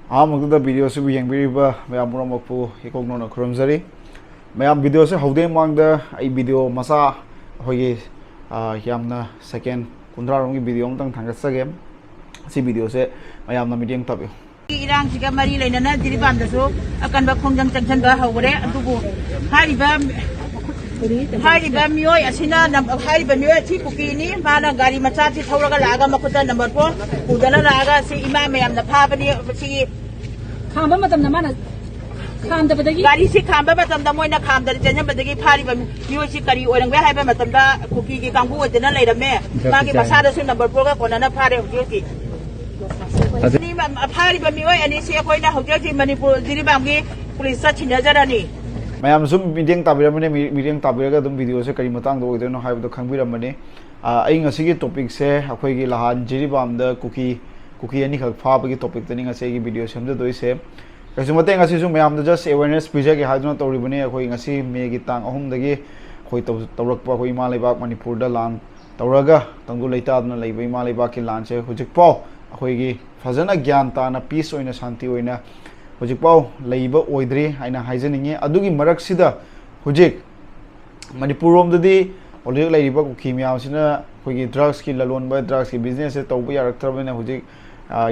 ꯑꯍꯥꯟꯕꯗ ꯚꯤꯗꯤꯑꯣꯁꯤꯕꯨ ꯌꯦꯡꯕꯤꯔꯤꯕ ꯃꯌꯥꯝ ꯄꯨꯝꯅꯃꯛꯄꯨ ꯏꯀꯣꯛꯅꯧꯅ ꯈꯨꯔꯨꯝꯖꯔꯤ ꯃꯌꯥꯝ ꯚꯤꯗꯤꯑꯣꯁꯦ ꯍꯧꯗ꯭ꯔꯤꯉꯩ ꯃꯃꯥꯡꯗ ꯑꯩ ꯚꯤꯗꯤꯑꯣ ꯃꯆꯥ ꯑꯩꯈꯣꯏꯒꯤ ꯌꯥꯝꯅ ꯁꯦꯀꯦꯟ 50ꯔꯣꯝꯒꯤ ꯚꯤꯗꯤꯑꯣ ꯑꯃꯇꯪ ꯊꯥꯡꯒꯠꯆꯒꯦ ꯁꯤ ꯚꯤꯗꯤꯑꯣꯁꯦ ꯃꯌꯥꯝꯅ ꯃꯤꯠꯌꯦꯡ ꯇꯥꯕꯤꯌꯨ ꯏꯔꯥꯡꯁꯤꯒ ꯃꯔꯤ ꯂꯩꯅꯅ ꯖꯤꯔꯤꯕꯥꯝꯗꯁꯨ ꯑꯀꯟꯕ ꯈꯣꯡꯖꯪ ꯆꯪꯁꯤꯟꯕ ꯍꯧꯒꯔꯦ ꯑꯗꯨꯕꯨ ꯍꯥꯏꯔꯤꯕ ꯃꯤꯑꯣꯏ ꯑꯁꯤꯅ ꯍꯥꯏꯔꯤꯕ ꯃꯤꯑꯣꯏ ꯑꯁꯤ ꯀꯨꯀꯤꯅꯤ ꯃꯥꯅ ꯒꯥꯔꯤ ꯃꯆꯥꯁꯤ ꯊꯧꯔꯒ ꯂꯥꯛꯑꯒ ꯃꯈꯨꯠꯇ ꯅꯝꯕꯔ 4 ꯄꯨꯗꯅ ꯂꯥꯛꯑꯒ ꯁꯤ ꯏꯃꯥ ꯃꯌꯥꯝꯅ ꯐꯥꯕꯅꯤ ꯁꯤꯒꯤ खांबा मतलब माना खामदबदगी गाड़ी से खांबा मतलब मोइना खामदर चेंजबदगी फारिबा मियोसी करी ओरंगबे हाइबा मतलब कुकी की कांगू ओदना लेरमे मागी मसादसु नंबर 4 का कोनना फारे होजोकी नि फारिबा मियोय अनि से कोइना होजोकी मणिपुर जिरिबामगी पुलिस छिनजरानी ꯃꯌꯥꯝ ꯁꯨꯝ ꯃꯤꯠꯌꯦꯡ ꯇꯥꯕꯤꯔꯝꯕꯅꯦ ꯃꯤꯠꯌꯦꯡ ꯇꯥꯕꯤꯔꯒ ꯑꯗꯨꯝ ꯚꯤꯗꯤꯑꯣꯁꯦ ꯀꯔꯤ ꯃꯇꯥꯡꯗ ꯑꯣꯏꯗꯣꯏꯅꯣ ꯍꯥꯏꯕꯗꯣ ꯈꯪꯕꯤꯔꯝꯕꯅꯤ ꯑꯩ ꯉꯁꯤꯒꯤ ꯇꯣꯄꯤꯛꯁꯦ ꯑꯩꯈꯣꯏꯒꯤ ꯂꯍꯥꯟ ꯖꯤꯔꯤꯕꯥꯝꯗ ꯀꯨꯀꯤ ꯑꯅꯤꯈꯛ ꯐꯥꯕꯒꯤ ꯇꯣꯄꯤꯛꯇꯅꯤ ꯉꯁꯤ ꯑꯩꯒꯤ ꯚꯤꯗꯤꯑꯣ ꯁꯦꯝꯖꯗꯣꯏꯁꯦ ꯀꯩꯁꯨ ꯃꯇꯦꯡ ꯑꯁꯤꯁꯨ ꯃꯌꯥꯝꯗ ꯖꯁ ꯑꯦꯋꯦꯔꯅꯦꯁ ꯄꯤꯖꯒꯦ ꯍꯥꯏꯗꯨꯅ ꯇꯧꯔꯤꯕꯅꯤ ꯑꯩꯈꯣꯏ ꯉꯁꯤ ꯃꯦꯒꯤ ꯇꯥꯡ 3ꯗꯒꯤ ꯑꯩꯈꯣꯏ ꯇꯧꯔꯛꯄ ꯑꯩꯈꯣꯏ ꯏꯃꯥ ꯂꯩꯕꯥꯛ ꯃꯅꯤꯄꯨꯔꯗ ꯂꯥꯟ ꯇꯧꯔꯒ ꯇꯪꯗꯨ ꯂꯩꯇꯥꯗꯨꯅ ꯂꯩꯕ ꯏꯃꯥ ꯂꯩꯕꯥꯛꯀꯤ ꯂꯥꯟꯁꯦ ꯍꯧꯖꯤꯛꯐꯥꯎ ꯑꯩꯈꯣꯏꯒꯤ ꯐꯖꯅ ꯒ꯭ꯌꯥꯟ ꯇꯥꯅ ꯄꯤꯁ ꯑꯣꯏꯅ ꯁꯥꯟꯇꯤ ꯑꯣꯏꯅ ꯍꯧꯖꯤꯛꯐꯥꯎ ꯂꯩꯕ ꯑꯣꯏꯗ꯭ꯔꯤ ꯍꯥꯏꯅ ꯍꯥꯏꯖꯅꯤꯡꯉꯤ ꯑꯗꯨꯒꯤ ꯃꯔꯛꯁꯤꯗ ꯍꯧꯖꯤꯛ ꯃꯅꯤꯄꯨꯔꯔꯣꯝꯗꯗꯤ ꯍꯧꯖꯤꯛ ꯂꯩꯔꯤꯕ ꯀꯨꯀꯤ ꯃꯌꯥꯝꯁꯤꯅ ꯑꯩꯈꯣꯏꯒꯤ ꯗ꯭ꯔꯒꯁꯀꯤ ꯂꯂꯣꯟꯕ ꯗ꯭ꯔꯒꯁꯀꯤ ꯕꯤꯖꯤꯅꯦꯁꯁꯦ ꯇꯧꯕ ꯌꯥꯔꯛꯇ꯭ꯔꯕꯅꯤꯅ ꯍꯧꯖꯤꯛ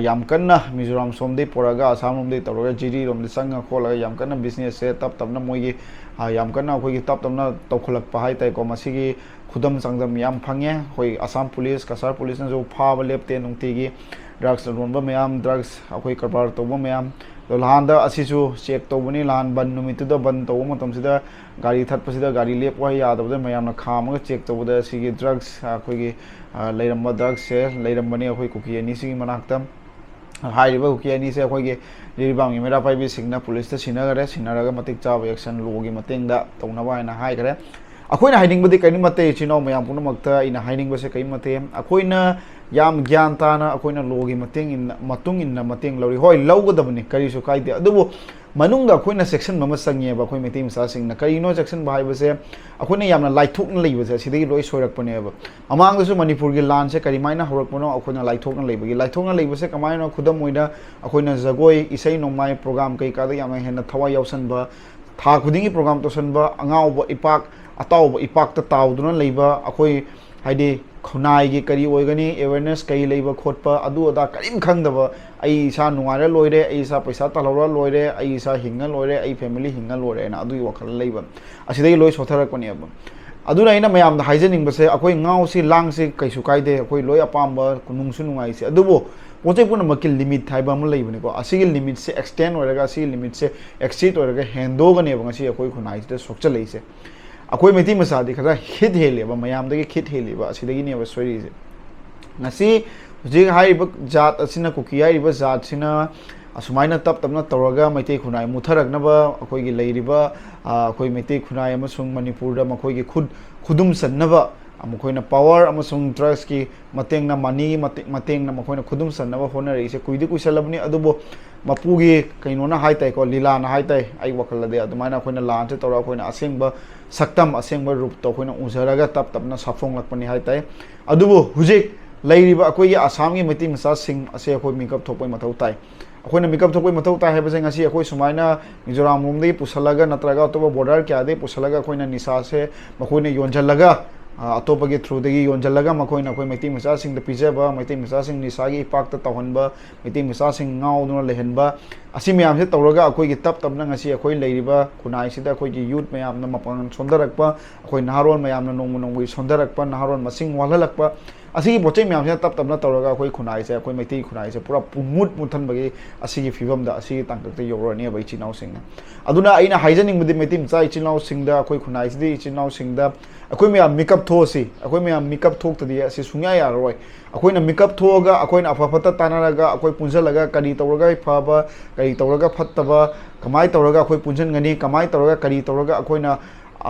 ꯌꯥꯝ ꯀꯟꯅ ꯃꯤꯖꯣꯔꯥꯝ ꯁꯣꯝꯗꯩ ꯄꯨꯔꯒ ꯑꯁꯥꯝ ꯔꯣꯝꯗꯩ ꯇꯧꯔꯒ ꯖꯤꯔꯤꯔꯣꯝꯗ ꯆꯪꯉ ꯈꯣꯠꯂꯒ ꯌꯥꯝ ꯀꯟꯅ ꯕꯤꯖꯤꯅꯦꯁꯁꯦ ꯇꯞ ꯇꯞꯅ ꯃꯣꯏꯒꯤ ꯌꯥꯝ ꯀꯟꯅ ꯑꯩꯈꯣꯏꯒꯤ ꯇꯞ ꯇꯞꯅ ꯇꯧꯈꯠꯂꯛꯄ ꯍꯥꯏꯇꯥꯔꯦꯀꯣ ꯃꯁꯤꯒꯤ ꯈꯨꯗꯝ ꯆꯥꯡꯗꯝ ꯌꯥꯝ ꯐꯪꯉꯦ ꯑꯩꯈꯣꯏ ꯑꯁꯥꯝ ꯄꯨꯂꯤꯁ ꯀꯁꯥꯔ ꯄꯨꯂꯤꯁꯅꯁꯨ ꯐꯥꯕ ꯂꯦꯞꯇꯦ ꯅꯨꯡꯇꯤꯒꯤ ꯗ꯭ꯔꯒꯁ ꯂꯂꯣꯟꯕ ꯃꯌꯥꯝ ꯗ꯭ꯔꯒꯁ ꯑꯩꯈꯣꯏ ꯀꯔꯕꯥꯔ ꯇꯧꯕ ꯃꯌꯥꯝ ꯂꯍꯥꯟꯗ ꯑꯁꯤꯁꯨ ꯆꯦꯛ ꯇꯧꯕꯅꯤ ꯂꯍꯥꯟ ꯕꯟ ꯅꯨꯃꯤꯠꯇꯨꯗ ꯕꯟ ꯇꯧꯕ ꯃꯇꯝꯁꯤꯗ ꯒꯥꯔꯤ ꯊꯠꯄꯁꯤꯗ ꯒꯥꯔꯤ ꯂꯦꯞꯄ ꯌꯥꯗꯕꯗ ꯃꯌꯥꯝꯅ ꯈꯥꯝꯃꯒ ꯆꯦꯛ ꯇꯧꯕꯗ ꯁꯤꯒꯤ ꯗ꯭ꯔꯒꯁ ꯑꯩꯈꯣꯏꯒꯤ ꯂꯩꯔꯝꯕ ꯗ꯭ꯔꯒꯁꯁꯦ ꯂꯩꯔꯝꯕꯅꯤ ꯑꯩꯈꯣꯏ ꯀꯨꯀꯤ ꯑꯅꯤꯁꯤꯒꯤ ꯃꯅꯥꯛꯇ ꯍꯥꯏꯔꯤꯕ ꯀꯨꯀꯤ ꯑꯅꯤꯁꯦ ꯑꯩꯈꯣꯏꯒꯤ ꯖꯤꯔꯤꯕꯥꯝꯒꯤ ꯃꯩꯔꯥ ꯄꯥꯏꯕꯤꯁꯤꯡꯅ ꯄꯨꯂꯤꯁꯇ ꯁꯤꯟꯅꯔꯒ ꯃꯇꯤꯛ ꯆꯥꯕ ꯑꯦꯛꯁꯟ ꯂꯣꯒꯤ ꯃꯇꯦꯡꯗ ꯇꯧꯅꯕ ꯍꯥꯏꯅ ꯍꯥꯏꯈ꯭ꯔꯦ ꯑꯩꯈꯣꯏꯅ ꯍꯥꯏꯅꯤꯡꯕꯗꯤ ꯀꯔꯤꯃꯠꯇꯦ ꯏꯆꯤꯜ ꯏꯅꯥꯎ ꯃꯌꯥꯝ ꯄꯨꯝꯅꯃꯛꯇ ꯑꯩꯅ ꯍꯥꯏꯅꯤꯡꯕꯁꯦ ꯀꯔꯤꯃꯠꯇꯦ ꯑꯩꯈꯣꯏꯅ ꯌꯥꯝ ꯒ꯭ꯌꯥꯟ ꯇꯥꯅ ꯑꯩꯈꯣꯏꯅ ꯂꯣꯒꯤ ꯃꯇꯨꯡ ꯏꯟꯅ ꯃꯇꯦꯡ ꯂꯧꯔꯤ ꯍꯣꯏ ꯂꯧꯒꯗꯕꯅꯤ ꯀꯔꯤꯁꯨ ꯀꯥꯏꯗꯦ ꯑꯗꯨꯕꯨ ꯃꯅꯨꯡꯗ ꯑꯩꯈꯣꯏꯅ ꯆꯦꯛꯁꯤꯟꯕ ꯑꯃ ꯆꯪꯉꯦꯕ ꯑꯩꯈꯣꯏ ꯃꯩꯇꯩ ꯃꯆꯥꯁꯤꯡꯅ ꯀꯔꯤꯅꯣ ꯆꯦꯛꯁꯤꯟꯕ ꯍꯥꯏꯕꯁꯦ ꯑꯩꯈꯣꯏꯅ ꯌꯥꯝꯅ ꯂꯥꯏꯊꯣꯛꯅ ꯂꯩꯕꯁꯦ ꯑꯁꯤꯗꯒꯤ ꯂꯣꯏ ꯁꯣꯏꯔꯛꯄꯅꯦꯕ ꯃꯃꯥꯡꯗꯁꯨ ꯃꯅꯤꯄꯨꯔꯒꯤ ꯂꯥꯟꯁꯦ ꯀꯔꯤꯃꯥꯏꯅ ꯍꯧꯔꯛꯄꯅꯣ ꯑꯩꯈꯣꯏꯅ ꯂꯥꯏꯊꯣꯛꯅ ꯂꯩꯕꯁꯦ ꯀꯃꯥꯏꯅ ꯈꯨꯗꯝ ꯑꯣꯏꯅ ꯑꯩꯈꯣꯏꯅ ꯖꯒꯣꯏ ꯏꯁꯩ ꯅꯣꯡꯃꯥꯏ ꯄ꯭ꯔꯣꯒ꯭ꯔꯥꯝ ꯀꯩꯀꯥꯗ ꯌꯥꯝꯅ ꯍꯦꯟꯅ ꯊꯋꯥꯏ ꯌꯥꯎꯁꯟꯕ ꯊꯥ ꯈꯨꯗꯤꯡꯒꯤ ꯄ꯭ꯔꯣꯒ꯭ꯔꯥꯝ ꯇꯧꯁꯟꯕ ꯑꯉꯥꯎꯕ ꯏꯄꯥꯛ ꯑꯇꯥꯎꯕ ꯏꯄꯥꯛꯇ ꯇꯥꯎꯗꯨꯅ ꯂꯩꯕ ꯑꯩꯈꯣꯏ ꯍꯥꯏꯗꯤ ꯈꯨꯟꯅꯥꯏꯒꯤ ꯀꯔꯤ ꯑꯣꯏꯒꯅꯤ ꯑꯦꯋꯦꯔꯅꯦꯁ ꯀꯔꯤ ꯂꯩꯕ ꯈꯣꯠꯄ ꯑꯗꯨ ꯑꯗꯥ ꯀꯔꯤꯝ ꯈꯪꯗꯕ ꯑꯩ ꯏꯁꯥ ꯅꯨꯡꯉꯥꯏꯔ ꯂꯣꯏꯔꯦ ꯑꯩ ꯏꯁꯥ ꯄꯩꯁꯥ ꯇꯥꯜꯍꯧꯔ ꯂꯣꯏꯔꯦ ꯑꯩ ꯏꯁꯥ ꯍꯤꯡꯉ ꯂꯣꯏꯔꯦ ꯑꯩ ꯐꯦꯃꯤꯂꯤ ꯍꯤꯡꯉ ꯂꯣꯏꯔꯦꯅ ꯑꯗꯨꯒꯤ ꯋꯥꯈꯜ ꯂꯩꯕ ꯑꯁꯤꯗꯒꯤ ꯂꯣꯏ ꯁꯣꯊꯔꯛꯄꯅꯦꯕ ꯑꯗꯨꯅ ꯑꯩꯅ ꯃꯌꯥꯝꯗ ꯍꯥꯏꯖꯅꯤꯡꯕꯁꯦ ꯑꯩꯈꯣꯏ ꯉꯥꯎꯁꯤ ꯂꯥꯡꯁꯤ ꯀꯩꯁꯨ ꯀꯥꯏꯗꯦ ꯑꯩꯈꯣই ꯂꯣꯏ ꯑꯄꯥꯝꯕ ꯅꯨꯡꯁꯨ ꯅꯨꯡꯉꯥꯏꯁꯤ ꯑꯗꯨꯕꯨ ꯄꯣꯠꯆꯩ ꯄꯨꯝꯅꯃꯛꯀꯤ ꯂꯤꯃꯤꯠ ꯍꯥꯏꯕ ꯑꯃ ꯂꯩꯕꯅꯤꯀꯣ ꯑꯁꯤꯒꯤ ꯂꯤꯃꯤꯠꯁꯦ ꯑꯦꯛꯁꯇꯦꯟ ꯑꯣꯏꯔꯒ ꯑꯁꯤꯒꯤ ꯂꯤꯃꯤꯠꯁꯦ ꯑꯦꯛꯁꯤꯠ ꯑꯣꯏꯔꯒ ꯍꯦꯟꯗꯣꯛꯒꯅꯦꯕ ꯉꯁꯤ ꯑꯩꯈꯣꯏ ꯈꯨꯟꯅꯥꯏꯁꯤꯗ ꯁꯣꯛꯆꯜꯂꯛꯏꯁꯦ ꯑꯩꯈꯣꯏ ꯃꯩꯇꯩ ꯃꯆꯥꯗꯤ ꯈꯔ ꯍꯤꯠ ꯍꯦꯜꯂꯦꯕ ꯃꯌꯥꯝꯗꯒꯤ ꯈꯤꯠ ꯍꯦꯜꯂꯦꯕ ꯑꯁꯤꯗꯒꯤꯅꯦꯕ ꯁꯣꯏꯔꯤꯁꯦ ꯉꯁꯤ ꯍꯧꯖꯤꯛ ꯍꯥꯏꯔꯤꯕ ꯖꯥꯠ ꯑꯁꯤꯅ ꯀꯨꯀꯤ ꯍꯥꯏꯔꯤꯕ ꯖꯥꯠꯁꯤꯅ ꯑꯁꯨꯃꯥꯏꯅ ꯇꯞ ꯇꯞꯅ ꯇꯧꯔꯒ ꯃꯩꯇꯩ ꯈꯨꯟꯅꯥꯏ ꯃꯨꯠꯊꯔꯛꯅꯕ ꯑꯩꯈꯣꯏꯒꯤ ꯂꯩꯔꯤꯕ ꯑꯩꯈꯣꯏ ꯃꯩꯇꯩ ꯈꯨꯟꯅꯥꯏ ꯑꯃꯁꯨꯡ ꯃꯅꯤꯄꯨꯔꯗ ꯃꯈꯣꯏꯒꯤ ꯈꯨꯗꯨꯝ ꯆꯟꯅꯕ ꯃꯈꯣꯏꯅ ꯄꯋꯥꯔ ꯑꯃꯁꯨꯡ ꯗ꯭ꯔꯒꯁꯀꯤ ꯃꯇꯦꯡꯅ ꯃꯅꯤꯒꯤ ꯃꯇꯦꯡꯅ ꯃꯈꯣꯏꯅ ꯈꯨꯗꯨꯝ ꯆꯟꯅꯕ ꯍꯣꯠꯅꯔꯛꯏꯁꯦ ꯀꯨꯏꯗꯤ ꯀꯨꯏꯁꯜꯂꯕꯅꯤ ꯑꯗꯨꯕꯨ ꯃꯄꯨꯒꯤ ꯀꯩꯅꯣꯅ ꯍꯥꯏꯇꯥꯏꯀꯣ ꯂꯤꯂꯥꯅ ꯍꯥꯏꯇꯥꯏ ꯑꯩ ꯋꯥꯈꯜꯗꯗꯤ ꯑꯗꯨꯃꯥꯏꯅ ꯑꯩꯈꯣꯏꯅ ꯂꯥꯟꯁꯦ ꯇꯧꯔꯒ ꯑꯩꯈꯣꯏꯅ ꯑꯁꯦꯡꯕ ꯁꯛꯇꯝ ꯑꯁꯦꯡꯕ ꯔꯨꯞꯇꯣ ꯑꯩꯈꯣꯏꯅ ꯎꯖꯔꯒ ꯇꯞ ꯇꯞꯅ ꯁꯥꯐꯣꯡꯂꯛꯄꯅꯤ ꯍꯥꯏꯇꯥꯏ ꯑꯗꯨꯕꯨ ꯍꯧꯖꯤꯛ ꯂꯩꯔꯤꯕ ꯑꯩꯈꯣꯏꯒꯤ ꯑꯁꯥꯝꯒꯤ ꯃꯩꯇꯩ ꯃꯆꯥꯁꯤꯡ ꯑꯁꯦ ꯑꯩꯈꯣꯏ ꯃꯤꯀꯞ ꯊꯣꯛꯄꯩ ꯃꯊꯧ ꯇꯥꯏ ꯑꯩꯈꯣꯏꯅ ꯃꯤꯀꯞ ꯊꯣꯛꯄꯩ ꯃꯊꯧ ꯇꯥꯏ ꯍꯥꯏꯕꯁꯦ ꯉꯁꯤ ꯑꯩꯈꯣꯏ ꯁꯨꯃꯥꯏꯅ ꯃꯤꯖꯣꯔꯥꯝ ꯂꯣꯝꯗꯒꯤ ꯄꯨꯁꯜꯂꯒ ꯅꯠꯇ꯭ꯔꯒ ꯑꯇꯣꯞꯄ ꯕꯣꯔꯗꯔ ꯀꯌꯥꯗꯒꯤ ꯄꯨꯁꯜꯂꯒ ꯑꯩꯈꯣꯏꯅ ꯅꯤꯁꯥꯁꯦ ꯃꯈꯣꯏꯅ ꯌꯣꯟꯁꯤꯜꯂꯒ ꯑꯇꯣꯞꯄꯒꯤ ꯊ꯭ꯔꯨꯗꯒꯤ ꯌꯣꯟꯁꯤꯜꯂꯒ ꯃꯈꯣꯏꯅ ꯑꯩꯈꯣꯏ ꯃꯩꯇꯩ ꯃꯆꯥꯁꯤꯡꯗ ꯄꯤꯖꯕ ꯃꯩꯇꯩ ꯃꯆꯥꯁꯤꯡ ꯅꯤꯁꯥꯒꯤ ꯏꯄꯥꯛꯇ ꯇꯧꯍꯟꯕ ꯃꯩꯇꯩ ꯃꯆꯥꯁꯤꯡ ꯉꯥꯎꯗꯨꯅ ꯂꯩꯍꯟꯕ ꯑꯁꯤ ꯃꯌꯥꯝꯁꯦ ꯇꯧꯔꯒ ꯑꯩꯈꯣꯏꯒꯤ ꯇꯞ ꯇꯞꯅ ꯉꯁꯤ ꯑꯩꯈꯣꯏ ꯂꯩꯔꯤꯕ ꯈꯨꯟꯅꯥꯏꯁꯤꯗ ꯑꯩꯈꯣꯏꯒꯤ ꯌꯨꯠ ꯃꯌꯥꯝꯅ ꯃꯄꯥꯡꯒꯜ ꯁꯣꯟꯊꯔꯛꯄ ꯑꯩꯈꯣꯏ ꯅꯍꯥꯔꯣꯜ ꯃꯌꯥꯝꯅ ꯅꯣꯡꯃ ꯅꯣꯡꯃꯒꯤ ꯁꯣꯟꯊꯔꯛꯄ ꯅꯍꯥꯔꯣꯜ ꯃꯁꯤꯡ ꯋꯥꯠꯍꯜꯂꯛꯄ ꯑꯁꯤꯒꯤ ꯄꯣꯠꯆꯩ ꯃꯌꯥꯝꯁꯤꯅ ꯇꯞ ꯇꯞꯅ ꯇꯧꯔꯒ ꯑꯩꯈꯣꯏ ꯈꯨꯟꯅꯥꯏꯁꯦ ꯑꯩꯈꯣꯏ ꯃꯩꯇꯩ ꯈꯨꯟꯅꯥꯏꯁꯦ ꯄꯨꯔꯥ ꯃꯨꯠꯊꯟꯕꯒꯤ ꯑꯁꯤꯒꯤ ꯐꯤꯕꯝꯗ ꯑꯁꯤꯒꯤ ꯇꯥꯡꯀꯛꯇ ꯌꯧꯔꯅꯦꯕ ꯏꯆꯤꯜ ꯏꯅꯥꯎꯁꯤꯡꯅ ꯑꯗꯨꯅ ꯑꯩꯅ ꯍꯥꯏꯖꯅꯤꯡꯕꯗꯤ ꯃꯩꯇꯩ ꯃꯆꯥ ꯏꯆꯤꯜ ꯏꯅꯥꯎꯁꯤꯡꯗ ꯑꯩꯈꯣꯏ ꯈꯨꯟꯅꯥꯏꯁꯤꯗꯤ ꯏꯆꯤꯜ ꯏꯅꯥꯎꯁꯤꯡꯗ ꯑꯩꯈꯣꯏ ꯃꯌꯥꯝ ꯃꯤꯀꯞ ꯊꯣꯛꯑꯁꯤ ꯑꯩꯈꯣꯏ ꯃꯌꯥꯝ ꯃꯤꯀꯞ ꯊꯣꯛꯇꯗꯤ ꯑꯁꯤ ꯁꯨꯡꯌꯥ ꯌꯥꯔꯔꯣꯏ ꯑꯩꯈꯣꯏꯅ ꯃꯤꯀꯞ ꯊꯣꯛꯑꯒ ꯑꯩꯈꯣꯏꯅ ꯑꯐ ꯐꯠꯇ ꯇꯥꯟꯅꯔꯒ ꯑꯩꯈꯣꯏ ꯄꯨꯟꯁꯤꯜꯂꯒ ꯀꯔꯤ ꯇꯧꯔꯒ ꯐꯕ ꯀꯔꯤ ꯇꯧꯔꯒ ꯐꯠꯇꯕ ꯀꯃꯥꯏꯅ ꯇꯧꯔꯒ ꯑꯩꯈꯣꯏ ꯄꯨꯟꯁꯤꯟꯒꯅꯤ ꯀꯃꯥꯏꯅ ꯇꯧꯔꯒ ꯀꯔꯤ ꯇꯧꯔꯒ ꯑꯩꯈꯣꯏꯅ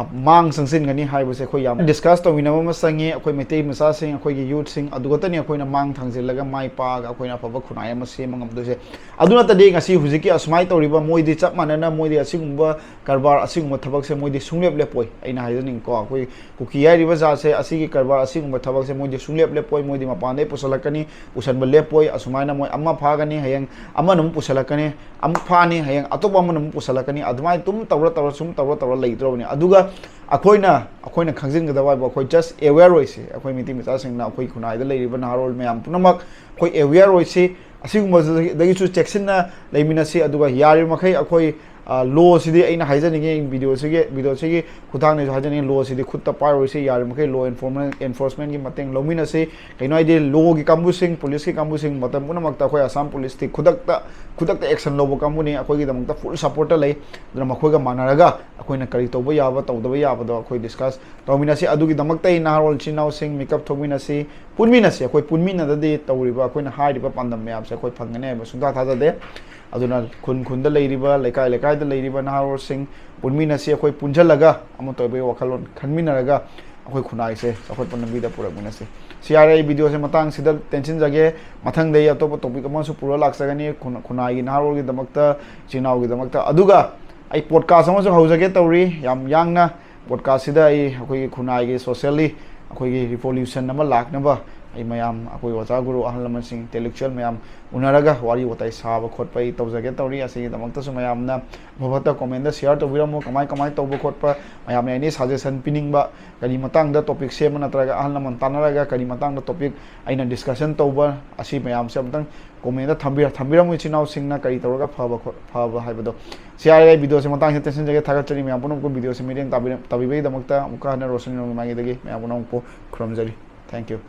mang sangsin gani haibase khoi yam discuss to winama ma sangi akhoi metei masa sing akhoi gi youth sing adugata ni akhoi na mang thangjilaga mai pa ga akhoi na phaba khunai ma se mangam do se aduna ta de ngasi hujiki asmai toriba moidi chap manana moidi asingumba karbar asingumba thabak se moidi sunglep lepoi aina haidaning ko akhoi kuki yai riba ja se asigi karbar asingumba thabak se moidi sunglep lepoi moidi mapande pusalakani usanba lepoi asumai na moi amma phagani hayang amma num pusalakani am phani hayang atoba amma num pusalakani adumai tum tawra sum tawra leidrobani aduga akoina khangjin gada wa akhoi just aware roise akhoi miti mita singna akhoi khunai da leiriba naharol mayam punamak akhoi aware roise asigumba dagi chu checksina leimina si aduga yari makhai akhoi law sidi aina haijani video sigi khutang ne haijani law sidi khutta par roise yari makhai law enforcement gi mateng lomina se kaino ide law gi kambusing police gi kambusing matam punamak ta akhoi assam police ti khudakta action lobo kambuni akhoi gi damang ta full support lei dra makhoi ga manaraga akhoi na kari toba yaba tawdaba yaba do akhoi discuss tawmina si adugi damak tai naharol chinau sing makeup thomina si punmina si akhoi punmina da de tawriba akhoi na hairiba pandam myam se akhoi phangane ba sungta tha de aduna khunda leiriba lekai da leiriba naharol sing punmina si akhoi punjalaga amo tobe wakhalon khanminaraga akhoi khunai se akhoi panambi da purakmina se siare video se matang sida tension jage mathang dei atop topic ama su pura laksagani khunai gi naharol gi damakta chinau gi damakta aduga ai podcast ama su haujage tawri yam yangna podcast sida ai akhoi khunai gi socially akhoi gi revolution ama laknaba ai mayam akhoi wacha guru ahal laman sing intellectual mayam unaraga wari watai saba khotpai tawjage tawri asi damakta su mayam na bhavata comment da share to biramo kamai tawba khotpa mayam ani suggestion piningba kali matang da topic se mana traga ahal laman tanaraga kali matang da topic aina discussion tawba asi mayam se amtang comment da thambiramu chinau singna kari tawraga phaba haibado share video se matang tension jage thaga chani mayam punam ko video se medium tabibai damakta muka na rosani no magi dagi mayam punam ko khramjari thank you